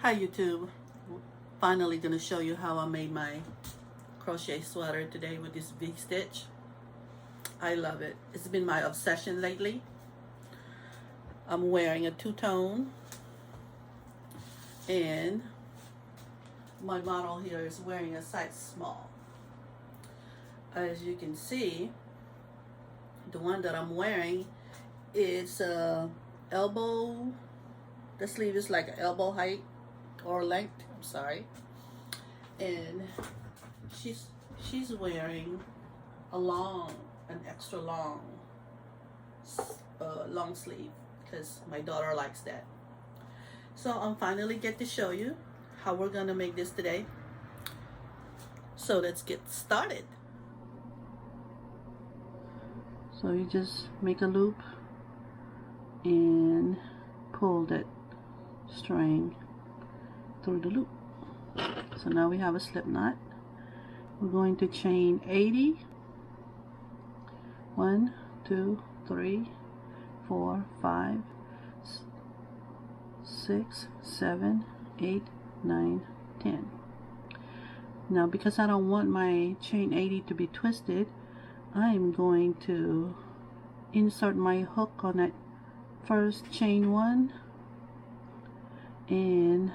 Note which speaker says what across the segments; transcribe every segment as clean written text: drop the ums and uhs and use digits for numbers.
Speaker 1: Hi YouTube. Finally gonna show you how I made my crochet sweater today with this V-stitch. I love it. It's been my obsession lately. I'm wearing a two-tone and my model here is wearing a size small. As you can see, the one that I'm wearing is elbow. The sleeve is like elbow height or length, I'm sorry, and she's wearing an extra long long sleeve because my daughter likes that. So I'm finally get to show you how we're gonna make this today. So let's get started. So you just make a loop and pull that string through the loop. So now we have a slip knot. We're going to chain 80. 1, 2, 3, 4, 5, 6, 7, 8, 9, 10. Now because I don't want my chain 80 to be twisted, I'm going to insert my hook on that first chain 1 and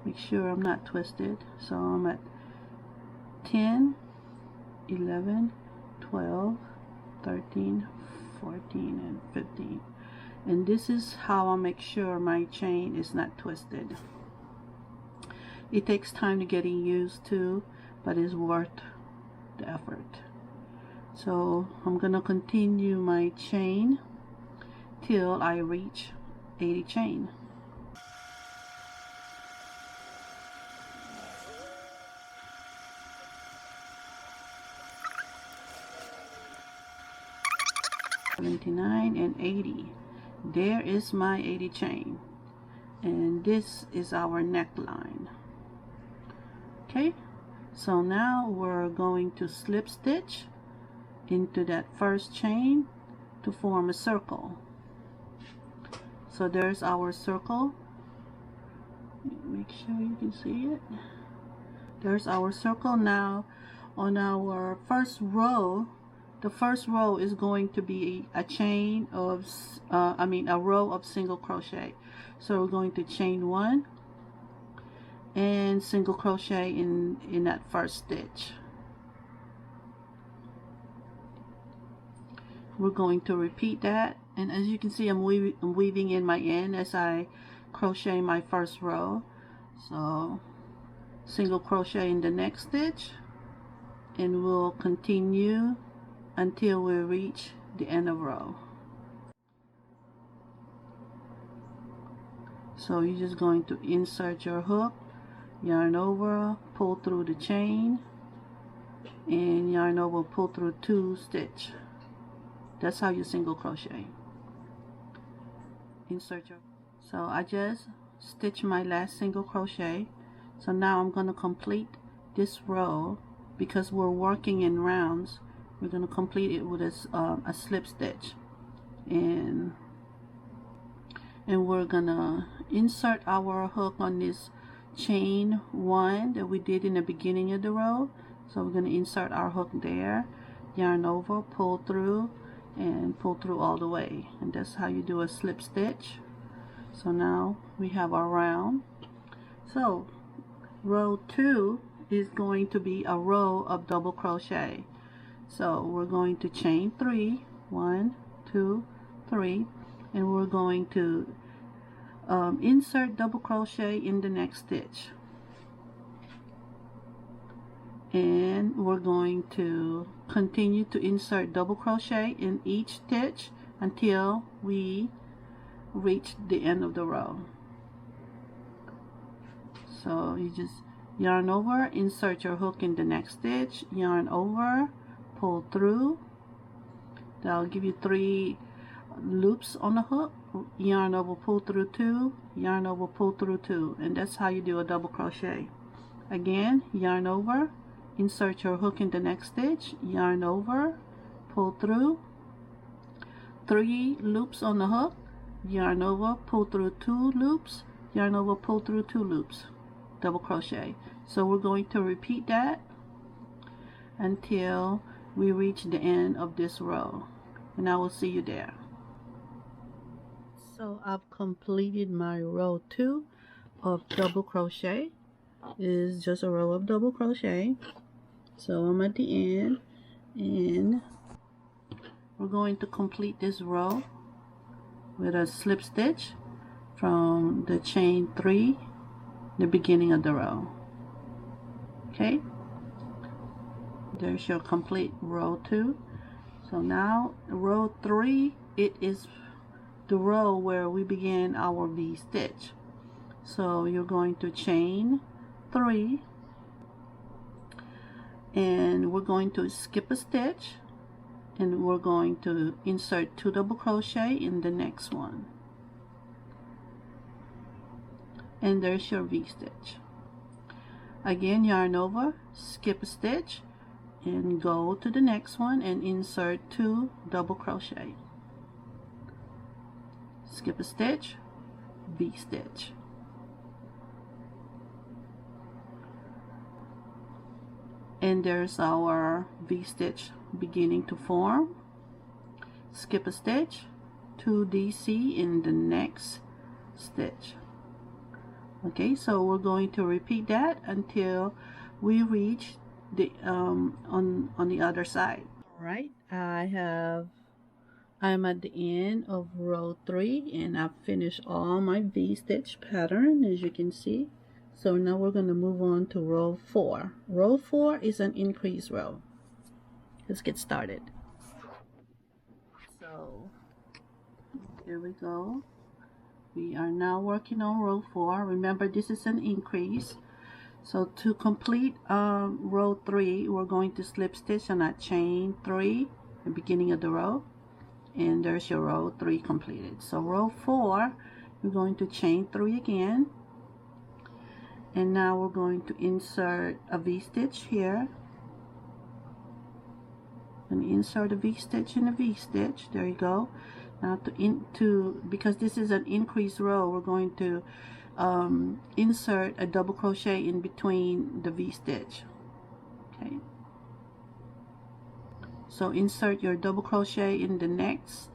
Speaker 1: make sure I'm not twisted. So I'm at 10, 11, 12, 13, 14, and 15. And this is how I make sure my chain is not twisted. It takes time to get used to, but it's worth the effort. So I'm gonna continue my chain till I reach 80 chain. $79 and 80. There is my 80 chain, and this is our neckline. Okay, so now we're going to slip stitch into that first chain to form a circle. So there's our circle. Make sure you can see it. There's our circle. Now on our first row, the first row is going to be a chain of a row of single crochet. So we're going to chain 1 and single crochet in that first stitch. We're going to repeat that, and as you can see, I'm weaving in my end as I crochet my first row. So single crochet in the next stitch, and we'll continue until we reach the end of row. So you're just going to insert your hook, yarn over, pull through the chain, and yarn over, pull through 2 stitch. That's how you single crochet. Insert your. So I just stitched my last single crochet. So now I'm going to complete this row. Because we're working in rounds, we're going to complete it with a slip stitch, and we're gonna insert our hook on this chain 1 that we did in the beginning of the row. So we're going to insert our hook there, yarn over, pull through, and pull through all the way, and that's how you do a slip stitch. So now we have our round. So row 2 is going to be a row of double crochet. So we're going to chain 3, 1, 2, 3, and we're going to insert double crochet in the next stitch, and we're going to continue to insert double crochet in each stitch until we reach the end of the row. So you just yarn over, insert your hook in the next stitch, yarn over, pull through. That'll give you 3 loops on the hook. Yarn over, pull through 2, yarn over, pull through 2, and that's how you do a double crochet. Again, yarn over, insert your hook in the next stitch, yarn over, pull through, 3 loops on the hook, yarn over, pull through 2 loops, yarn over, pull through 2 loops, double crochet. So we're going to repeat that until we reach the end of this row, and I will see you there. So I've completed my row 2 of double crochet. It is just a row of double crochet. So I'm at the end, and we're going to complete this row with a slip stitch from the chain 3, the beginning of the row. Okay, there's your complete row 2. So now row 3, it is the row where we begin our V stitch. So you're going to chain 3, and we're going to skip a stitch, and we're going to insert 2 double crochet in the next one, and there's your V stitch. Again, yarn over, skip a stitch, and go to the next one and insert 2 double crochet, skip a stitch, V stitch. And there's our V stitch beginning to form. Skip a stitch, 2 DC in the next stitch. Okay, so we're going to repeat that until we reach the on the other side. All right, I'm at the end of row 3, and I've finished all my V stitch pattern, as you can see. So now we're going to move on to row 4. Row 4 is an increase row. Let's get started. So here we go. We are now working on row 4. Remember, this is an increase. So to complete row 3, we're going to slip stitch on that chain 3, the beginning of the row, and there's your row 3 completed. So row 4, we're going to chain 3 again, and now we're going to insert a V stitch here, and insert a V stitch in a V stitch. There you go. Now because this is an increase row, we're going to insert a double crochet in between the V stitch. Okay, so insert your double crochet in the next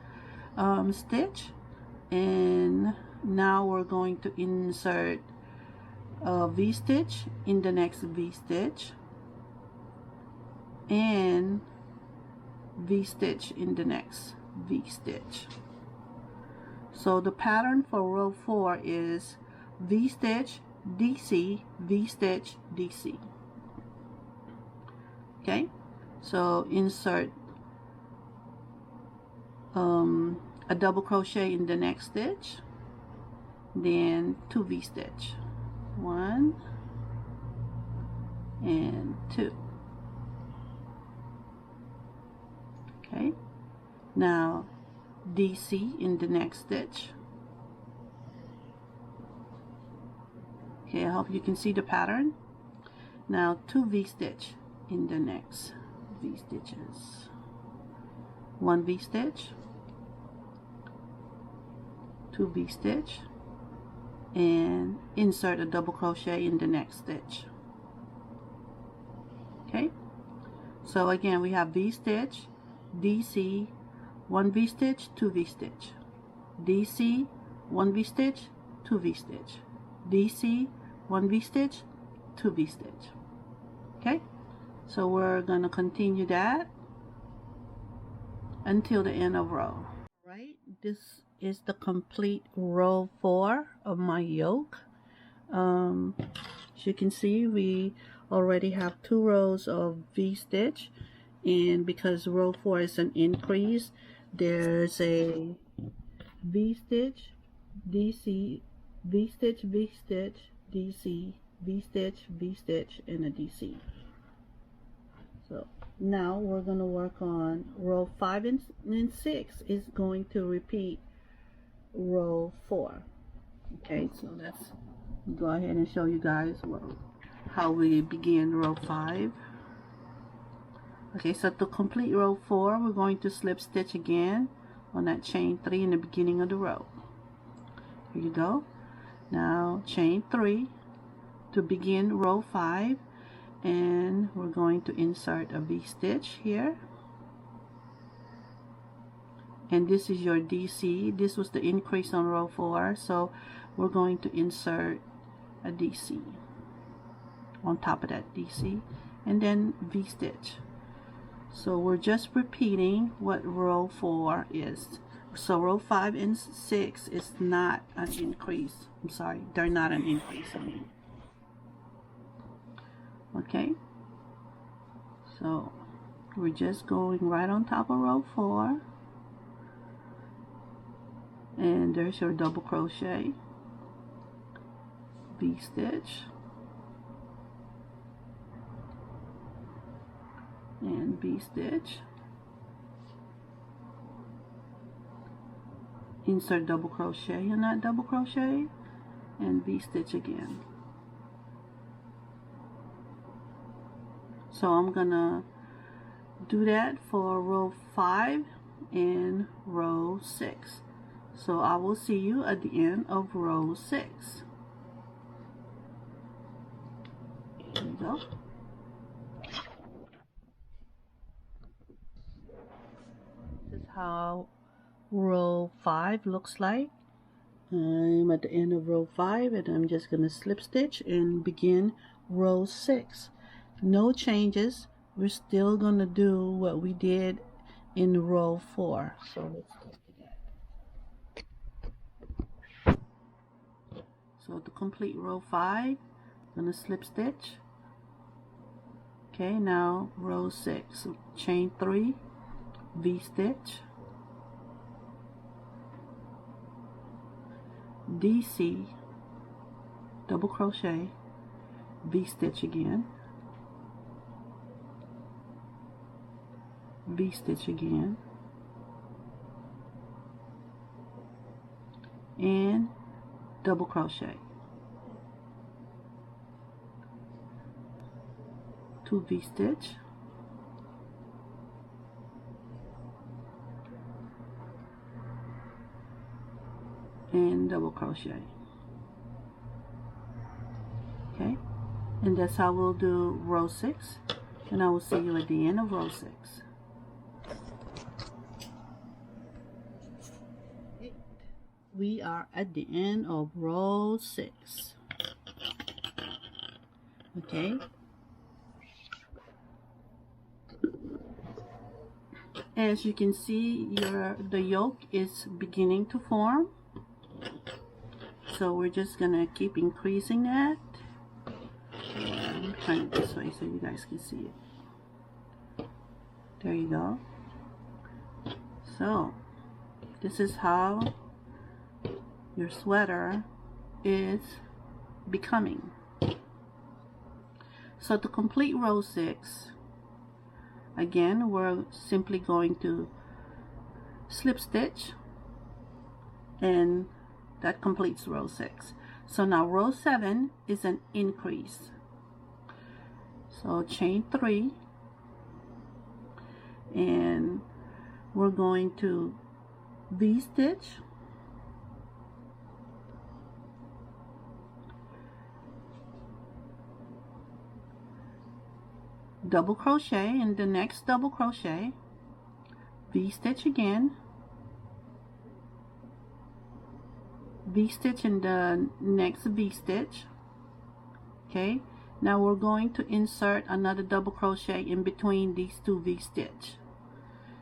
Speaker 1: stitch, and now we're going to insert a V stitch in the next V stitch, and V stitch in the next V stitch. So the pattern for row 4 is V stitch, DC, V stitch, DC. Okay, so insert a double crochet in the next stitch, then 2 V stitch, 1 and 2. Okay, now DC in the next stitch. Okay, I hope you can see the pattern. Now 2 V stitch in the next V stitches, 1 V stitch, 2 V stitch, and insert a double crochet in the next stitch. Okay, so again we have V stitch, DC, 1 V stitch, 2 V stitch, DC, 1 V stitch, 2 V stitch, DC, 1 V stitch, 2 V stitch. Okay, so we're going to continue that until the end of row. Right, this is the complete row 4 of my yoke. As you can see, we already have 2 rows of V stitch, and because row 4 is an increase, there's a V stitch, DC, V stitch, V stitch, DC, V stitch, V stitch, and a DC. So now we're going to work on row 5 and 6 is going to repeat row 4. Okay, so let's go ahead and show you guys how we begin row 5. Okay, so to complete row 4, we're going to slip stitch again on that chain 3 in the beginning of the row. Here you go. Now chain 3 to begin row 5, and we're going to insert a V-stitch here, and this is your DC. This was the increase on row 4, so we're going to insert a DC on top of that DC, and then V-stitch. So we're just repeating what row 4 is. So row 5 and 6 is not an increase. I'm sorry, they're not an increase. Okay, so we're just going right on top of row 4, and there's your double crochet, V-stitch, and V-stitch, insert double crochet in that double crochet, and V-stitch again. So I'm gonna do that for row 5 and row 6. So I will see you at the end of row 6. There you go. This is how row 5 looks like. I'm at the end of row 5, and I'm just going to slip stitch and begin row 6. No changes. We're still going to do what we did in row 4. So let's go to that. So to complete row 5, I'm going to slip stitch. Okay, now row 6, chain 3, V-stitch, DC, double crochet, V-stitch again, V-stitch again, and double crochet, 2 V-stitch, and double crochet. Okay, and that's how we'll do row 6, and I will see you at the end of row 6. We are at the end of row 6. Okay, as you can see, the yoke is beginning to form. So we're just gonna keep increasing that. I'm trying it this way so you guys can see it. There you go. So this is how your sweater is becoming. So to complete row 6, again, we're simply going to slip stitch, and that completes row 6. So now row 7 is an increase. So chain 3, and we're going to V-stitch, double crochet in the next double crochet, V-stitch again, V-stitch in the next V-stitch. Okay, now we're going to insert another double crochet in between these 2 V-stitch.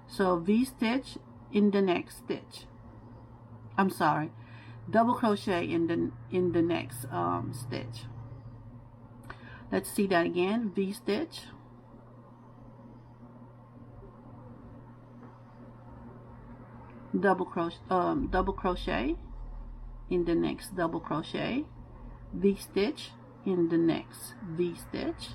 Speaker 1: So V-stitch in the next stitch. I'm sorry, double crochet in the next stitch. Let's see that again. V-stitch, double crochet in the next double crochet, V-stitch in the next V-stitch,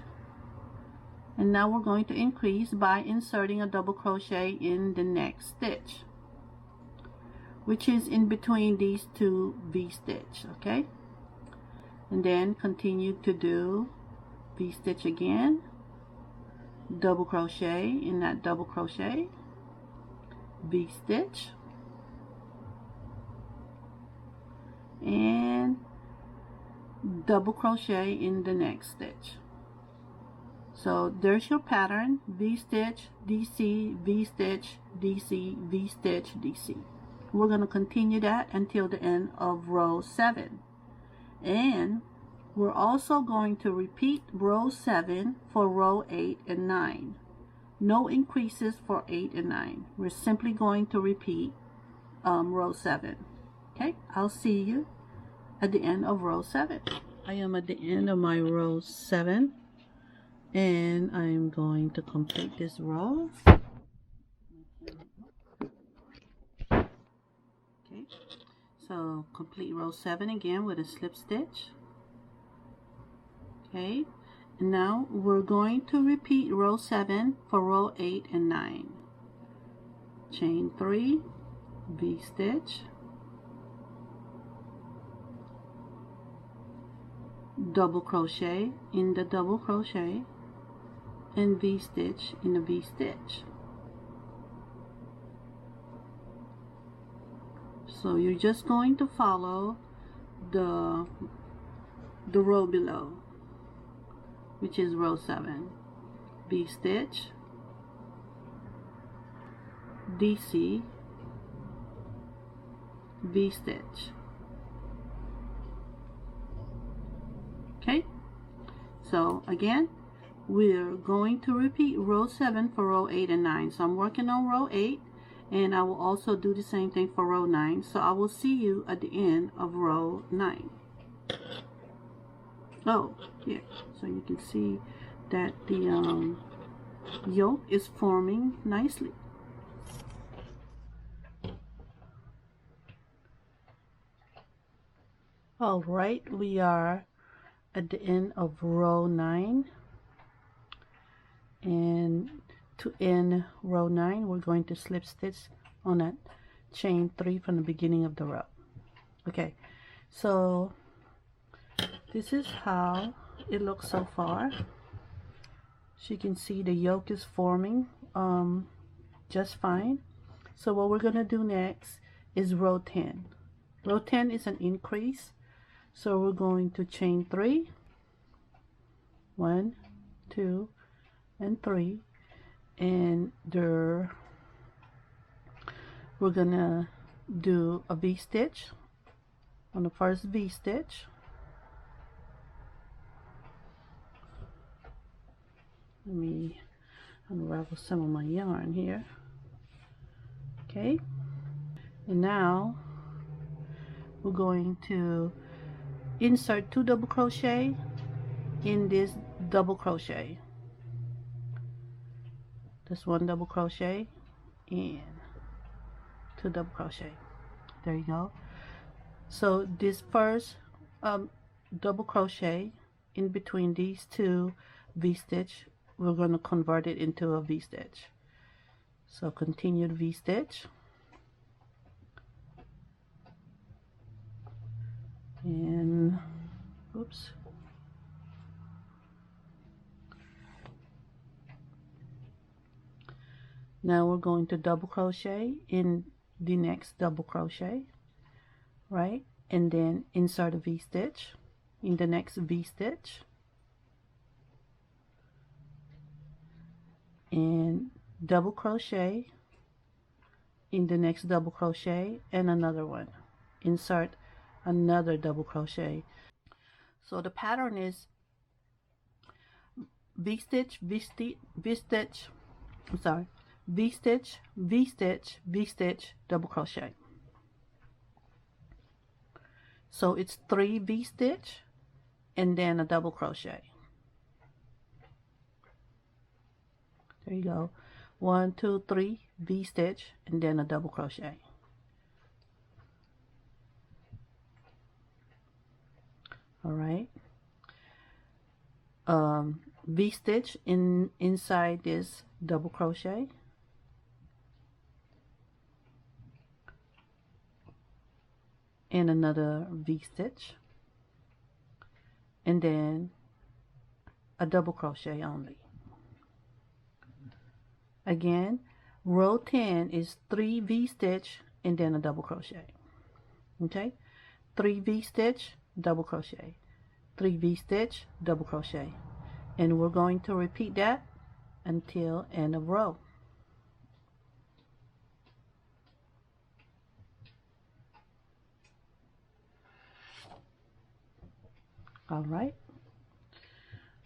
Speaker 1: and now we're going to increase by inserting a double crochet in the next stitch, which is in between these 2 V-stitch. Okay, and then continue to do V-stitch again, double crochet in that double crochet, V-stitch, and double crochet in the next stitch. So there's your pattern: V-stitch, DC, V-stitch, DC, V-stitch, DC. We're going to continue that until the end of row 7. And we're also going to repeat row 7 for row 8 and 9. No increases for 8 and 9. We're simply going to repeat row 7. Okay, I'll see you at the end of row 7. I am at the end of my row 7, and I'm going to complete this row. Okay, so complete row 7 again with a slip stitch. Okay, and now we're going to repeat row 7 for row 8 and 9. Chain 3, V-stitch, double crochet in the double crochet, and V-stitch in the V-stitch. So you're just going to follow the row below, which is row 7. V-stitch, DC, V-stitch. Okay, so again, we're going to repeat row 7 for row 8 and 9. So I'm working on row 8, and I will also do the same thing for row 9. So I will see you at the end of row 9. Oh, yeah, so you can see that the yoke is forming nicely. All right, we are at the end of row 9, and to end row 9 we're going to slip stitch on that chain 3 from the beginning of the row. Okay, so this is how it looks so far. As you can see, the yoke is forming just fine. So what we're going to do next is row 10. Row 10 is an increase, so we're going to chain 3, 1, 2, and 3, and we're gonna do a V-stitch on the first V-stitch. Let me unravel some of my yarn here. Okay, and now we're going to insert 2 double crochet in this double crochet. Just 1 double crochet and 2 double crochet. There you go. So this first double crochet in between these 2 V-stitch, we're going to convert it into a V-stitch. So continued V-stitch, and oops, now we're going to double crochet in the next double crochet, right, and then insert a V-stitch in the next V-stitch, and double crochet in the next double crochet, and another one, insert another double crochet. So the pattern is V-stitch, V-stitch, V-stitch, I'm sorry, V-stitch, V-stitch, V-stitch, double crochet. So it's 3 V-stitch and then a double crochet. There you go. 1, 2, 3 V-stitch and then a double crochet. All right. V-stitch inside this double crochet, and another V-stitch, and then a double crochet only. Again, row 10 is 3 V-stitch and then a double crochet. Okay, 3 V-stitch, double crochet, 3 V-stitch, double crochet, and we're going to repeat that until end of row. All right,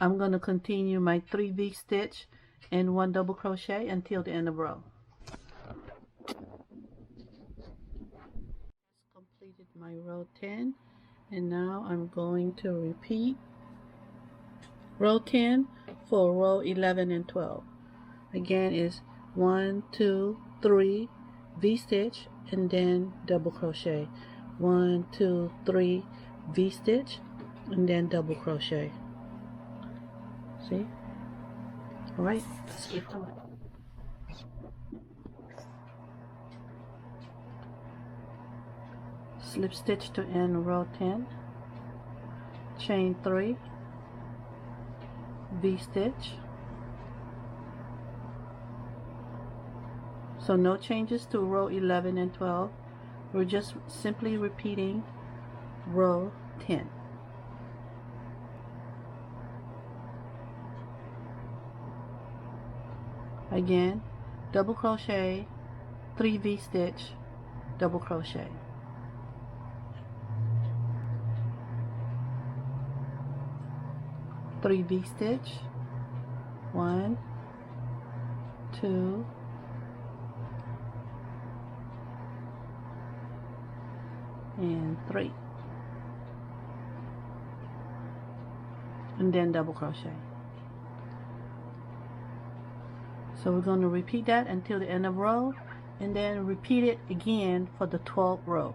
Speaker 1: I'm going to continue my 3 V-stitch and 1 double crochet until the end of row. Completed my row 10, and now I'm going to repeat row 10 for row 11 and 12. Again is 1, 2, 3 V-stitch and then double crochet. 1, 2, 3 V-stitch and then double crochet. See? All right, let's get to it. Slip stitch to end row 10, chain 3, V-stitch. So no changes to row 11 and 12. We're just simply repeating row 10. Again, double crochet, 3 V-stitch, double crochet. Three V-stitch, 1, 2, and 3, and then double crochet. So we're going to repeat that until the end of row, and then repeat it again for the 12th row.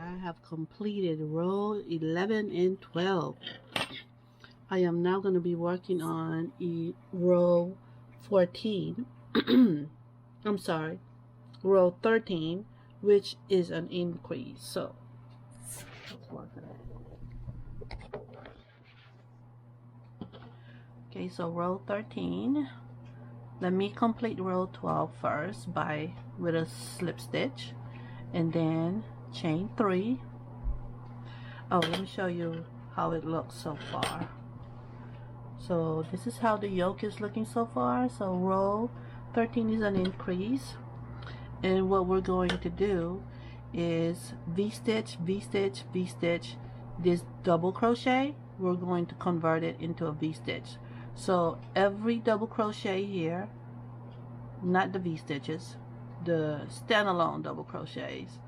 Speaker 1: I have completed row 11 and 12. I am now going to be working on row 14. I'm sorry, row 13, which is an increase. So let's work on that. Okay, so row 13. Let me complete row 12 first with a slip stitch, and then chain 3. Oh, let me show you how it looks so far. So this is how the yoke is looking so far. So row 13 is an increase, and what we're going to do is V-stitch, V-stitch, V-stitch. This double crochet, we're going to convert it into a V-stitch. So every double crochet here, not the V-stitches, the standalone double crochets,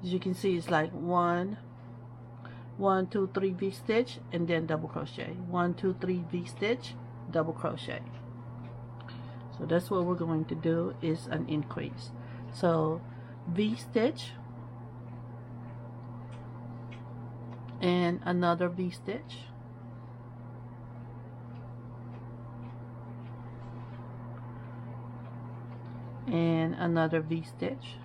Speaker 1: as you can see, it's like 1, 2, 3 V-stitch and then double crochet. 1, 2, 3 V-stitch, double crochet. So that's what we're going to do, is an increase. So V-stitch and another V-stitch, and another V-stitch.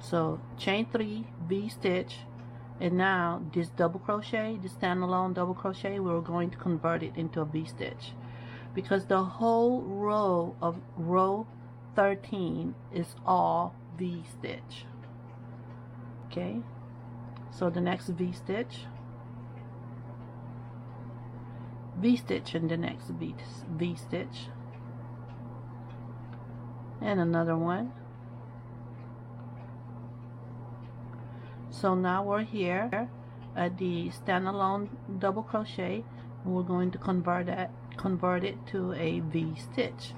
Speaker 1: So chain 3, V-stitch, and now this double crochet, this standalone double crochet, we're going to convert it into a V-stitch, because the whole row of row 13 is all V-stitch. Okay, so the next V-stitch, V-stitch, and the next V-stitch, and another one. So now we're here at the standalone double crochet, and we're going to convert it to a V-stitch.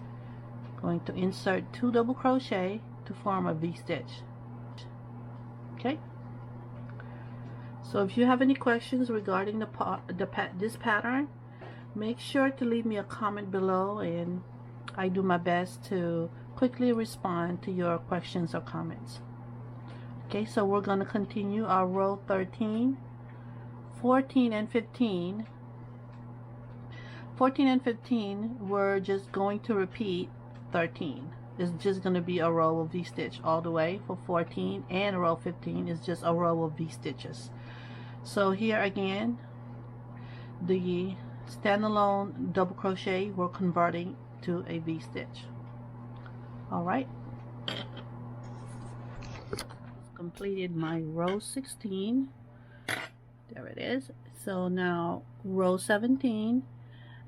Speaker 1: Going to insert 2 double crochet to form a V-stitch. Okay. So if you have any questions regarding this pattern, make sure to leave me a comment below, and I do my best to quickly respond to your questions or comments. Okay, so we're going to continue our row 13, 14 and 15. 14 and 15, we're just going to repeat 13. It's just going to be a row of V-stitch all the way for 14, and row 15 is just a row of V-stitches. So here again, the standalone double crochet, we're converting to a V-stitch. All right. Completed my row 16. There it is. So now row 17,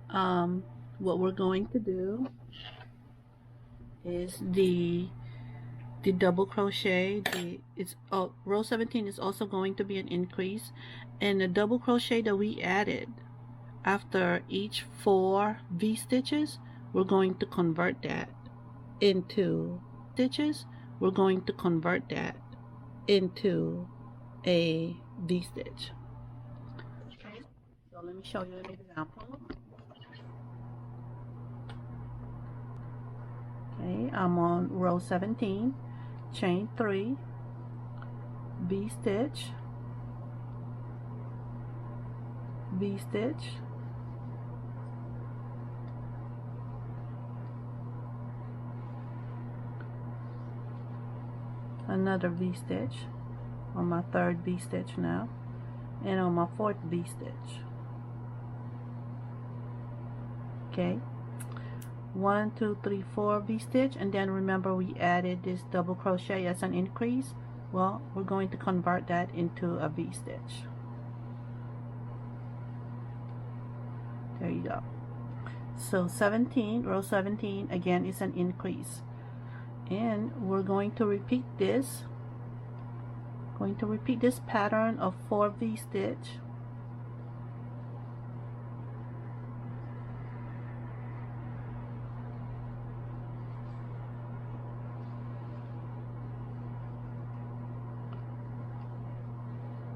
Speaker 1: what we're going to do is the double crochet. Row 17 is also going to be an increase, and the double crochet that we added after each 4 V stitches, we're going to convert that into stitches. We're going to convert that into a V stitch. Okay, so let me show you an example. Okay, I'm on row 17, chain 3, V stitch, V stitch, another V stitch on my 3rd V stitch now, and on my 4th V stitch. Okay, 1 2 3 4 V stitch, and then remember we added this double crochet as an increase. Well, we're going to convert that into a V stitch. There you go. So 17, row 17 again is an increase, and we're going to repeat this. Going to repeat this pattern of 4 V stitch.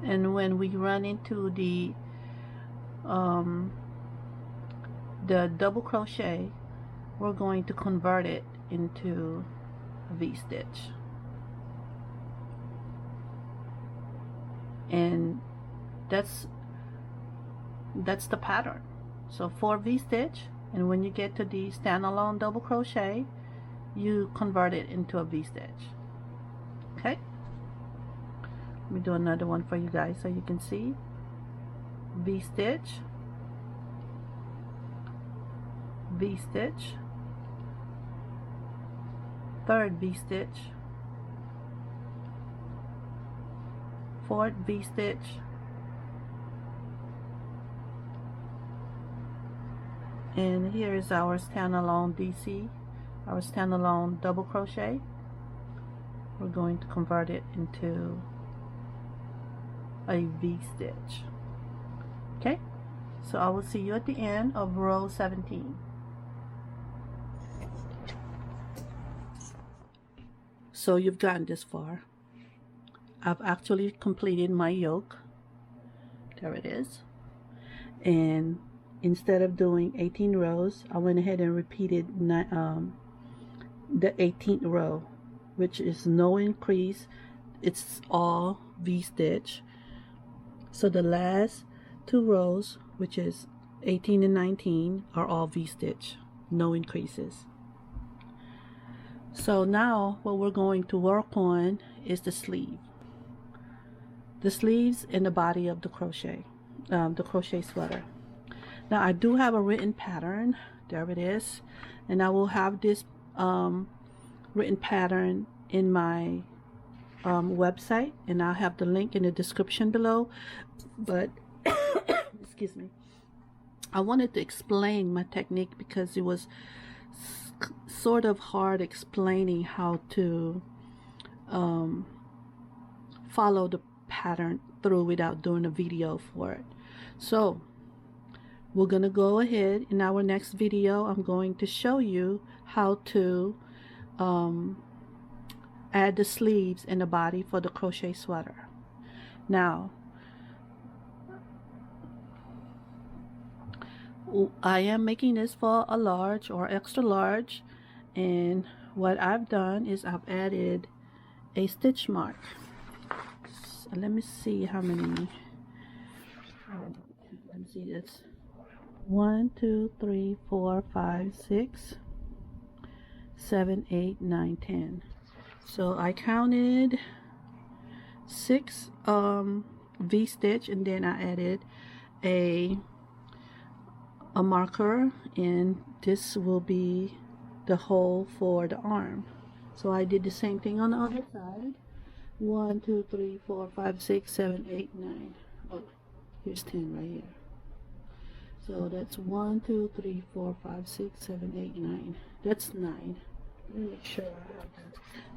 Speaker 1: And when we run into the double crochet, we're going to convert it into a V stitch. And that's the pattern. So 4 V stitch, and when you get to the standalone double crochet, you convert it into a V stitch. Okay, let me do another one for you guys so you can see. V stitch, V stitch, 3rd V stitch, 4th V stitch, and here is our standalone DC, our standalone double crochet. We're going to convert it into a V stitch. Okay, so I will see you at the end of row 17. So you've gotten this far. I've actually completed my yoke. There it is. And instead of doing 18 rows, I went ahead and repeated the 18th row, which is no increase. It's all V stitch. So the last 2 rows, which is 18 and 19, are all V stitch, no increases. So now what we're going to work on is the sleeve. The sleeves and the body of the crochet sweater. Now I do have a written pattern. There it is. And I will have this written pattern in my website, and I'll have the link in the description below. But excuse me, I wanted to explain my technique because it was sort of hard explaining how to follow the pattern through without doing a video for it. So we're gonna go ahead in our next video. I'm going to show you how to add the sleeves and the body for the crochet sweater. Now I am making this for a large or extra large, and what I've done is I've added a stitch mark. So let me see how many. Let me see this. 1 2 3 4 5 6 7 8 9 10. So I counted 6 V stitch, and then I added a marker, and this will be the hole for the arm. So I did the same thing on the other side. 1, 2, 3, 4, 5, 6, 7, 8, 9. Oh, here's 10 right here. So that's 1, 2, 3, 4, 5, 6, 7, 8, 9. That's 9. Let me make sure I have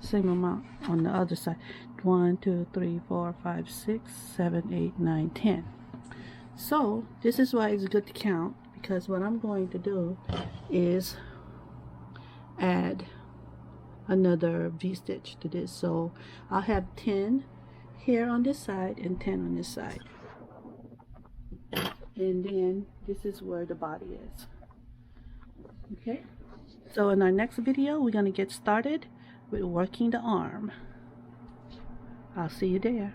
Speaker 1: the same amount on the other side. 1, 2, 3, 4, 5, 6, 7, 8, 9, 10. So this is why it's good to count, because what I'm going to do is add another V-stitch to this. So I'll have 10 here on this side and 10 on this side. And then this is where the body is. Okay, so in our next video we're going to get started with working the arm. I'll see you there.